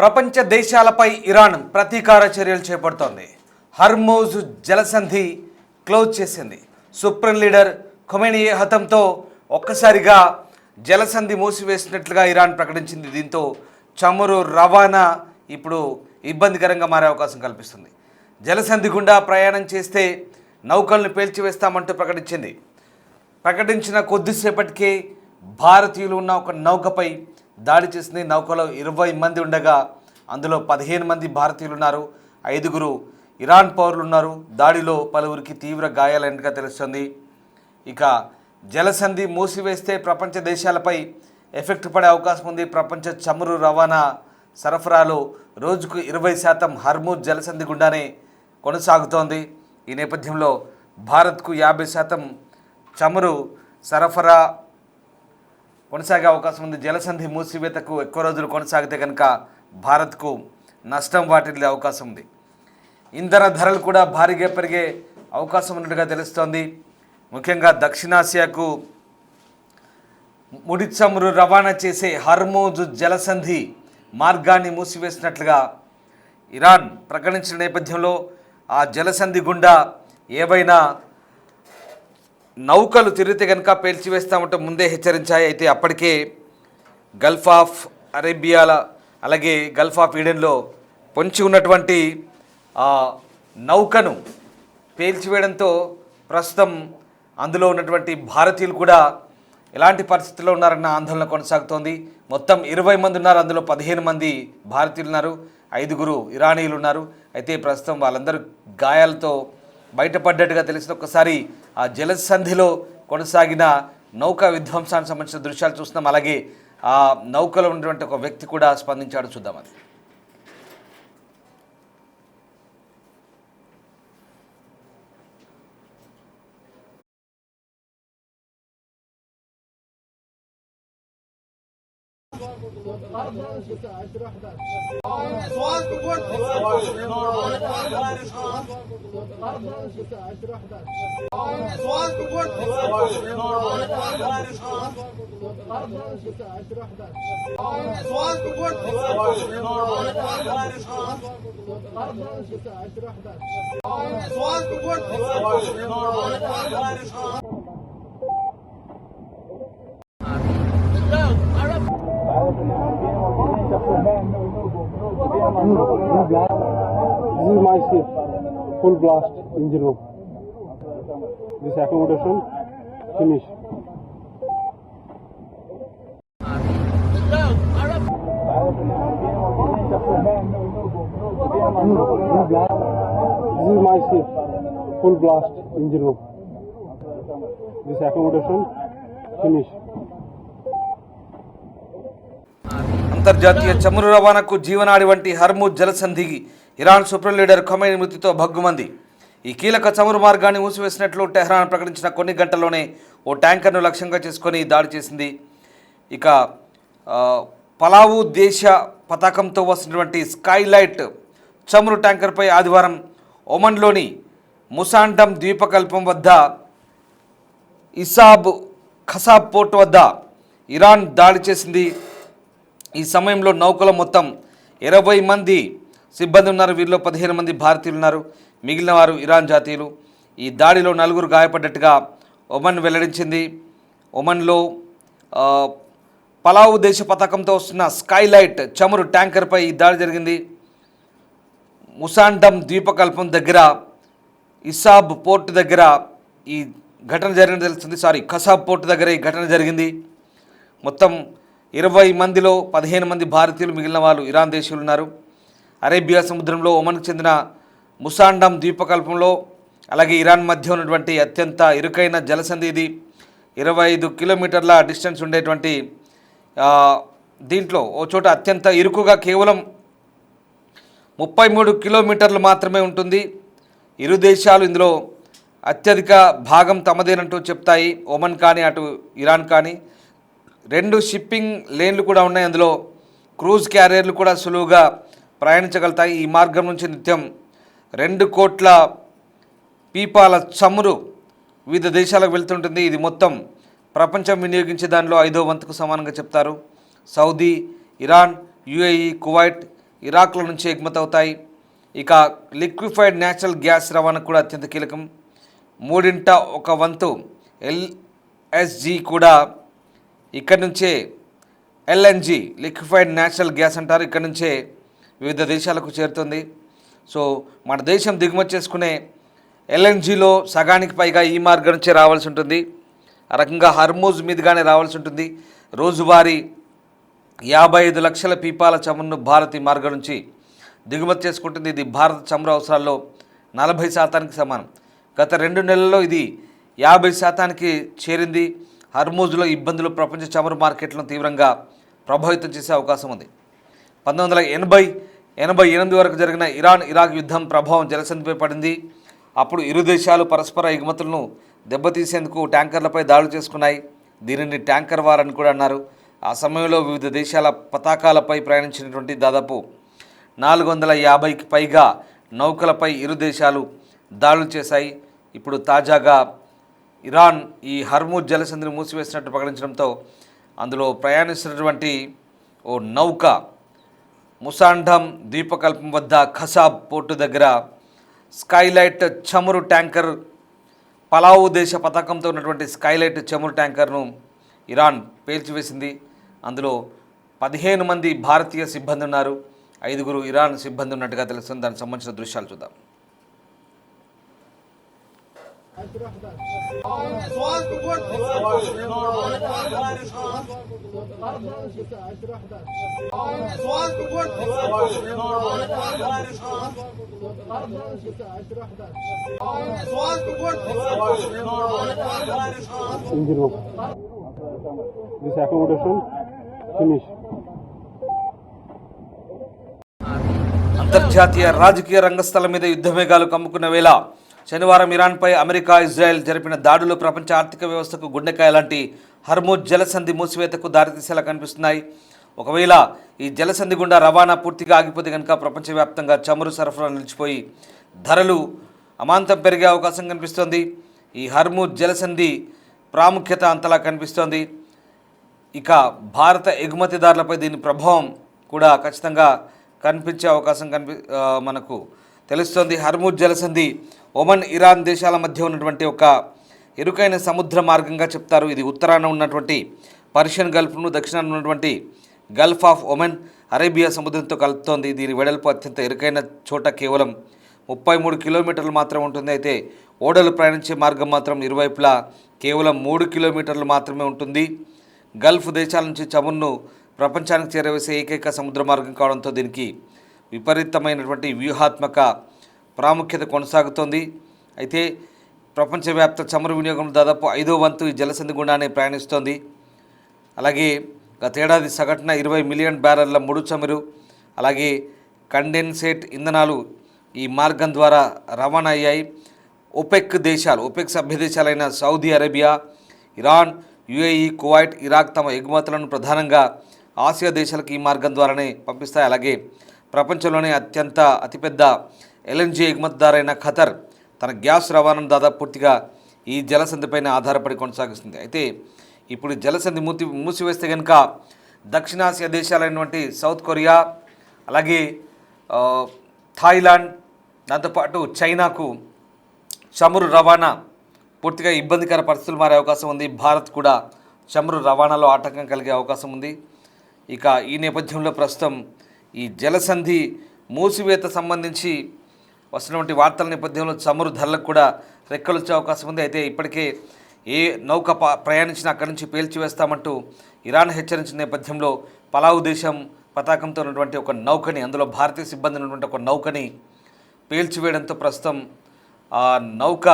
ప్రపంచ దేశాలపై ఇరాన్ ప్రతీకార చర్యలు చేపడుతోంది. హర్మూజ్ జలసంధి క్లోజ్ చేసింది. సుప్రీం లీడర్ ఖొమేనీ హతంతో ఒక్కసారిగా జలసంధి మూసివేసినట్లుగా ఇరాన్ ప్రకటించింది. దీంతో చమురు రవాణా ఇప్పుడు ఇబ్బందికరంగా మారే అవకాశం కల్పిస్తుంది. జలసంధి గుండా ప్రయాణం చేస్తే నౌకలను పేల్చివేస్తామంటూ ప్రకటించిన కొద్దిసేపటికే భారతీయులు ఉన్న ఒక నౌకపై దాడి చేసింది. నౌకలో 20 మంది ఉండగా అందులో 15 మంది భారతీయులు ఉన్నారు, 5 ఇరాన్ పౌరులు ఉన్నారు. దాడిలో పలువురికి తీవ్ర గాయాలైనట్టుగా తెలుస్తుంది. ఇక జలసంధి మూసివేస్తే ప్రపంచ దేశాలపై ఎఫెక్ట్ పడే అవకాశం ఉంది. ప్రపంచ చమురు రవాణా సరఫరాలో రోజుకు 20% హర్మూజ్ జలసంధి గుండానే కొనసాగుతోంది. ఈ నేపథ్యంలో భారత్కు 50% చమురు సరఫరా కొనసాగే అవకాశం ఉంది. జలసంధి మూసివేతకు ఎక్కువ రోజులు కొనసాగితే కనుక భారత్కు నష్టం వాటిల్లే అవకాశం ఉంది. ఇంధన ధరలు కూడా భారీగా పెరిగే అవకాశం ఉన్నట్టుగా తెలుస్తోంది. ముఖ్యంగా దక్షిణాసియాకు ముడి చమురు రవాణా చేసే హర్మూజ్ జలసంధి మార్గాన్ని మూసివేసినట్లుగా ఇరాన్ ప్రకటించిన నేపథ్యంలో ఆ జలసంధి గుండా ఏవైనా నౌకలు తిరిగితే కనుక పేల్చివేస్తామంటూ ముందే హెచ్చరించాయి. అయితే అప్పటికే గల్ఫ్ ఆఫ్ అరేబియాల అలాగే గల్ఫ్ ఆఫ్ ఈడెన్లో పొంచి ఉన్నటువంటి నౌకను పేల్చివేయడంతో ప్రస్తుతం అందులో ఉన్నటువంటి భారతీయులు కూడా ఎలాంటి పరిస్థితుల్లో ఉన్నారన్న ఆందోళన కొనసాగుతోంది. మొత్తం 20 మంది ఉన్నారు, అందులో 15 మంది భారతీయులు ఉన్నారు, 5 ఇరానీయులు ఉన్నారు. అయితే ప్రస్తుతం వాళ్ళందరూ గాయాలతో బయటపడ్డట్టుగా తెలిసిన ఒక్కసారి ఆ జలసంధిలో కొనసాగిన నౌకా విధ్వంసానికి సంబంధించిన దృశ్యాలు చూస్తున్నాం. అలాగే ఆ నౌకలో ఉన్నటువంటి ఒక వ్యక్తి కూడా స్పందించాడు, చూద్దాం అది. This is my ship, full blast engine room. This accommodation finish. This is my ship, full blast engine room. This accommodation finish. అంతర్జాతీయ చమురు రవాణాకు జీవనాడి వంటి హర్మూజ్ జలసంధి ఇరాన్ సుప్రీం లీడర్ ఖొమేనీ మృతితో భగ్గుమంది. ఈ కీలక చమురు మార్గాన్ని మూసివేసినట్లు టెహ్రాన్ ప్రకటించిన కొన్ని గంటల్లోనే ఓ ట్యాంకర్ను లక్ష్యంగా చేసుకొని దాడి చేసింది. ఇక పలావు దేశ పతాకంతో వస్తున్నటువంటి స్కైలైట్ చమురు ట్యాంకర్పై ఆదివారం ఒమన్లోని ముసాండమ్ ద్వీపకల్పం వద్ద ఖసాబ్ పోర్ట్ వద్ద ఇరాన్ దాడి చేసింది. ఈ సమయంలో నౌకలో మొత్తం 20 మంది సిబ్బంది ఉన్నారు. వీరిలో 15 మంది భారతీయులు ఉన్నారు, మిగిలిన వారు ఇరాన్ జాతీయులు. ఈ దాడిలో 4 గాయపడ్డట్టుగా ఒమన్ వెల్లడించింది. ఒమన్లో పలావు దేశ పతాకంతో వస్తున్న స్కైలైట్ చమురు ట్యాంకర్పై ఈ దాడి జరిగింది. ముసాండమ్ ద్వీపకల్పం దగ్గర ఇసాబ్ పోర్టు దగ్గర ఈ ఘటన జరిగినట్టు తెలుస్తుంది. ఖసాబ్ పోర్టు దగ్గర ఈ ఘటన జరిగింది. మొత్తం 20 మందిలో 15 మంది భారతీయులు, మిగిలిన వాళ్ళు ఇరాన్ దేశీయులు ఉన్నారు. అరేబియా సముద్రంలో ఒమన్కు చెందిన ముసాండమ్ ద్వీపకల్పంలో అలాగే ఇరాన్ మధ్య ఉన్నటువంటి అత్యంత ఇరుకైన జలసంధి ఇది. 25 కిలోమీటర్ల డిస్టెన్స్ ఉండేటువంటి దీంట్లో ఓ చోట అత్యంత ఇరుకుగా కేవలం 33 కిలోమీటర్లు మాత్రమే ఉంటుంది. ఇరు దేశాలు ఇందులో అత్యధిక భాగం తమదేనంటూ చెప్తాయి. ఒమన్ కానీ అటు ఇరాన్ కానీ 2 షిప్పింగ్ లేన్లు కూడా ఉన్నాయి. అందులో క్రూజ్ క్యారియర్లు కూడా సులువుగా ప్రయాణించగలుగుతాయి. ఈ మార్గం నుంచి నిత్యం 2 కోట్ల పీపాల చమురు వివిధ దేశాలకు వెళ్తుంటుంది. ఇది మొత్తం ప్రపంచం వినియోగించే దానిలో 5వ వంతుకు సమానంగా చెప్తారు. సౌదీ, ఇరాన్, యుఏఈ, కువైట్, ఇరాక్ల నుంచి ఎగుమతి అవుతాయి. ఇక లిక్విఫైడ్ న్యాచురల్ గ్యాస్ రవాణా కూడా అత్యంత కీలకం. 1/3 ఎల్ఎస్జి కూడా ఇక్కడి నుంచే, ఎల్ఎన్జి లిక్విఫైడ్ న్యాచురల్ గ్యాస్ అంటారు, ఇక్కడి నుంచే వివిధ దేశాలకు చేరుతుంది. సో మన దేశం దిగుమతి చేసుకునే ఎల్ఎన్జిలో సగానికి పైగా ఈ మార్గం నుంచే రావాల్సి ఉంటుంది. ఆ రకంగా హర్మూజ్ మీదుగానే రావాల్సి ఉంటుంది. రోజువారీ 55 లక్షల పీపాల చమురును భారత్ ఈ మార్గం నుంచి దిగుమతి చేసుకుంటుంది. ఇది భారత చమురు అవసరాల్లో 40% సమానం. గత 2 నెలల్లో ఇది 50% చేరింది. హర్మూజ్లో ఇబ్బందులు ప్రపంచ చమురు మార్కెట్లను తీవ్రంగా ప్రభావితం చేసే అవకాశం ఉంది. 1988 వరకు జరిగిన ఇరాన్ ఇరాక్ యుద్ధం ప్రభావం జలసంధిపై పడింది. అప్పుడు ఇరు దేశాలు పరస్పర ఎగుమతులను దెబ్బతీసేందుకు ట్యాంకర్లపై దాడులు చేసుకున్నాయి. దీనిని ట్యాంకర్ వార్ అని కూడా అన్నారు. ఆ సమయంలో వివిధ దేశాల పతాకాలపై ప్రయాణించినటువంటి దాదాపు 450కి పైగా నౌకలపై ఇరు దేశాలు దాడులు చేశాయి. ఇప్పుడు తాజాగా ఇరాన్ ఈ హర్మూజ్ జలసంధిని మూసివేసినట్టు ప్రకటించడంతో అందులో ప్రయాణిస్తున్నటువంటి ఓ నౌక ముసాండమ్ ద్వీపకల్పం వద్ద ఖసాబ్ పోర్టు దగ్గర స్కైలైట్ చమురు ట్యాంకర్, పలావు దేశ పతాకంతో ఉన్నటువంటి స్కైలైట్ చమురు ట్యాంకర్ను ఇరాన్ పేల్చివేసింది. అందులో 15 మంది భారతీయ సిబ్బంది ఉన్నారు, 5 ఇరాన్ సిబ్బంది ఉన్నట్టుగా తెలుస్తుంది. దానికి సంబంధించిన దృశ్యాలు చూద్దాం. Engine room. This accommodation finish. అంతర్జాతీయ రాజకీయ రంగస్థలం మీద యుద్ధమేఘాలు కమ్ముకున్న వేళ శనివారం ఇరాన్పై అమెరికా, ఇజ్రాయెల్ జరిపిన దాడులు ప్రపంచ ఆర్థిక వ్యవస్థకు గుండెకాయ లాంటి హర్మూజ్ జలసంధి మూసివేతకు దారితీసేలా కనిపిస్తున్నాయి. ఒకవేళ ఈ జలసంధి గుండా రవాణా పూర్తిగా ఆగిపోతే కనుక ప్రపంచవ్యాప్తంగా చమురు సరఫరా నిలిచిపోయి ధరలు అమాంతం పెరిగే అవకాశం కనిపిస్తోంది. ఈ హర్మూజ్ జలసంధి ప్రాముఖ్యత అంతలా కనిపిస్తోంది. ఇక భారత ఎగుమతిదారులపై దీని ప్రభావం కూడా ఖచ్చితంగా కనిపించే అవకాశం మనకు తెలుస్తోంది. హర్మూజ్ జలసంధి ఒమన్, ఇరాన్ దేశాల మధ్య ఉన్నటువంటి ఒక ఇరుకైన సముద్ర మార్గంగా చెప్తారు. ఇది ఉత్తరాన ఉన్నటువంటి పర్షియన్ గల్ఫ్ను, దక్షిణాన ఉన్నటువంటి గల్ఫ్ ఆఫ్ ఒమన్, అరేబియా సముద్రంతో కలుపుతోంది. దీని వెడల్పు అత్యంత ఇరుకైన చోట కేవలం 33 కిలోమీటర్లు మాత్రమే ఉంటుంది. అయితే ఓడలు ప్రయాణించే మార్గం మాత్రం ఇరువైపులా కేవలం 3 కిలోమీటర్లు మాత్రమే ఉంటుంది. గల్ఫ్ దేశాల నుంచి చమురును ప్రపంచానికి చేరవేసే ఏకైక సముద్ర మార్గం కావడంతో దీనికి విపరీతమైనటువంటి వ్యూహాత్మక ప్రాముఖ్యత కొనసాగుతోంది. అయితే ప్రపంచవ్యాప్త చమురు వినియోగంలో దాదాపు 5వ వంతు ఈ జలసంధి గుండానే ప్రయాణిస్తోంది. అలాగే గతేడాది సగటున 20 మిలియన్ బ్యారెళ్ల ముడి చమురు, అలాగే కండెన్సేట్ ఇంధనాలు ఈ మార్గం ద్వారా రవాణా అయ్యాయి. ఒపెక్ సభ్య దేశాలైన Saudi Arabia, Iran, UAE, Kuwait, Iraq తమ ఎగుమతులను ప్రధానంగా ఆసియా దేశాలకు ఈ మార్గం ద్వారానే పంపిస్తాయి. అలాగే ప్రపంచంలోనే అతిపెద్ద ఎల్ఎన్జీ ఎగుమతిదారైన ఖతర్ తన గ్యాస్ రవాణాను దాదాపు పూర్తిగా ఈ జలసంధిపైన ఆధారపడి కొనసాగిస్తుంది. అయితే ఇప్పుడు జలసంధి మూసివేస్తే కనుక దక్షిణాసియా దేశాలైనటువంటి సౌత్ కొరియా, అలాగే థాయిలాండ్, దాంతోపాటు చైనాకు చమురు రవాణా పూర్తిగా ఇబ్బందికర పరిస్థితులు మారే అవకాశం ఉంది. భారత్ కూడా చమురు రవాణాలో ఆటంకం కలిగే అవకాశం ఉంది. ఇక ఈ నేపథ్యంలో ప్రస్తుతం ఈ జలసంధి మూసివేత సంబంధించి వస్తున్నటువంటి వార్తల నేపథ్యంలో చమురు ధరలకు కూడా రెక్కలు వచ్చే అవకాశం ఉంది. అయితే ఇప్పటికే ఏ నౌక ప్రయాణించినా అక్కడి నుంచి పేల్చివేస్తామంటూ ఇరాన్ హెచ్చరించిన నేపథ్యంలో పలావు దేశం పతాకంతో ఉన్నటువంటి ఒక నౌకని, అందులో భారతీయ సిబ్బంది ఉన్నటువంటి ఒక నౌకని పేల్చివేయడంతో ప్రస్తుతం ఆ నౌక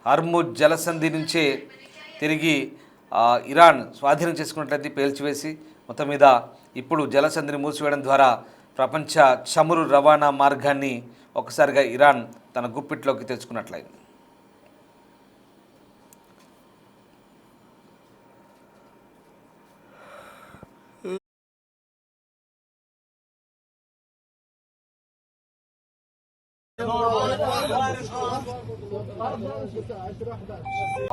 హర్మూజ్ జలసంధి నుంచే తిరిగి ఇరాన్ స్వాధీనం చేసుకున్నట్లయితే పేల్చివేసి మొత్తం మీద ఇప్పుడు జలసంధిని మూసివేయడం ద్వారా ప్రపంచ చమురు రవాణా మార్గాన్ని ఒకసారిగా ఇరాన్ తన గుప్పిట్లోకి తెచ్చుకున్నట్లయింది.